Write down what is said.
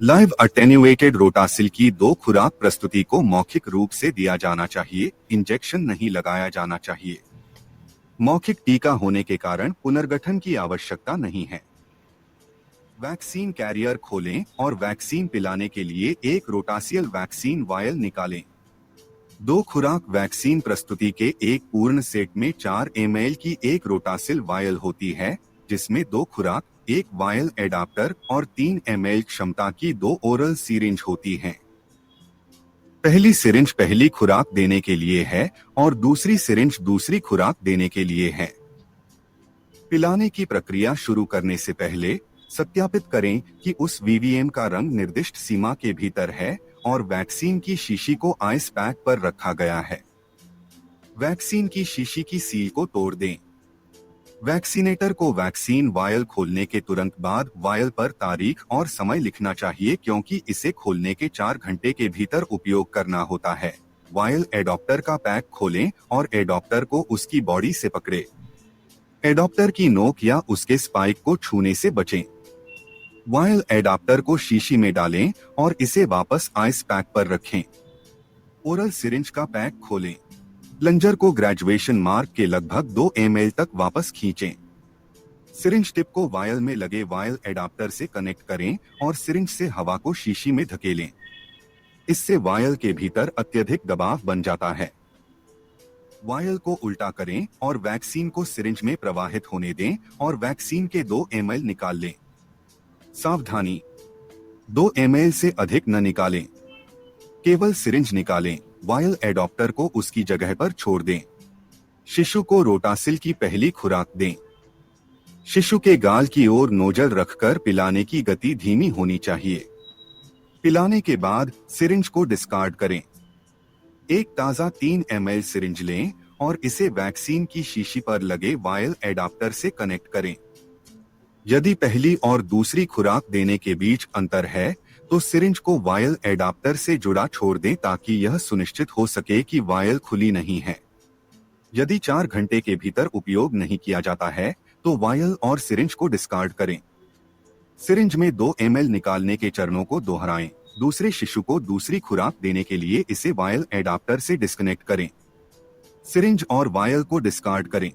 Live attenuated रोटासिल की 2 खुराक प्रस्तुति को मौखिक रूप से दिया जाना चाहिए, इंजेक्शन नहीं लगाया जाना चाहिए। मौखिक टीका होने के कारण पुनर्गठन की आवश्यकता नहीं है। वैक्सीन कैरियर खोलें और वैक्सीन पिलाने के लिए एक रोटासियल वैक्सीन वायल निकालें। 2 खुराक वैक्सीन प्रस्तुति के एक पूर्ण सेट में 4 ml की एक रोटासिल वायल होती है, जिसमें 2 खुराक, एक वायल एडाप्टर और 3 ml क्षमता की 2 ओरल सिरिंज होती हैं। पहली सिरिंज पहली खुराक देने के लिए है और दूसरी सिरिंज दूसरी खुराक देने के लिए है। पिलाने की प्रक्रिया शुरू करने से पहले सत्यापित करें कि उस वीवीएम का रंग निर्दिष्ट सीमा के भीतर है और वैक्सीन की शीशी को आइस पैक पर रखा गया है। वैक्सीन की शीशी की सील को तोड़ दें। वैक्सीनेटर को वैक्सीन वायल खोलने के तुरंत बाद वायल पर तारीख और समय लिखना चाहिए, क्योंकि इसे खोलने के 4 घंटे के भीतर उपयोग करना होता है। वायल एडॉप्टर का पैक खोलें और एडॉप्टर को उसकी बॉडी से पकड़े। एडॉप्टर की नोक या उसके स्पाइक को छूने से बचें। वायल एडाप्टर को शीशी में डालें और इसे वापस आइस पैक पर रखें। ओरल सिरिंज का पैक खोलें। प्लंजर को ग्रेजुएशन मार्क के लगभग 2 ml तक वापस खींचें। सिरिंज टिप को वायल में लगे वायल एडाप्टर से कनेक्ट करें और सिरिंज से हवा को शीशी में धकेलें। इससे वायल के भीतर अत्यधिक दबाव बन जाता है। वायल को उल्टा करें और वैक्सीन को सिरिंज में प्रवाहित होने दें और वैक्सीन के 2 ml निकाल लें। सावधानी, 2 ml से अधिक न निकालें। केवल सिरिंज निकालें। वायल एडॉप्टर को उसकी जगह पर छोड़ दें। शिशु को रोटासिल की पहली खुराक दें। शिशु के गाल की ओर नोजल रखकर पिलाने की गति धीमी होनी चाहिए। पिलाने के बाद सिरिंज को डिस्कार्ड करें। एक ताज़ा 3 ml सिरिंज लें और इसे वैक्सीन की शीशी पर लगे वायल एडाप्टर से कनेक्ट करें। यदि पहली और दूसरी खुराक देने के बीच अंतर है, तो सिरिंज को वायल एडाप्टर से जुड़ा छोड़ दें ताकि यह सुनिश्चित हो सके कि वायल खुली नहीं है। यदि 4 घंटे के भीतर उपयोग नहीं किया जाता है, तो वायल और सिरिंज को डिस्कार्ड करें। सिरिंज में 2 ml निकालने के चरणों को दोहराएं। दूसरे शिशु को दूसरी खुराक देने के लिए इसे वायल एडाप्टर से डिस्कनेक्ट करें। सिरिंज और वायल को डिस्कार्ड करें।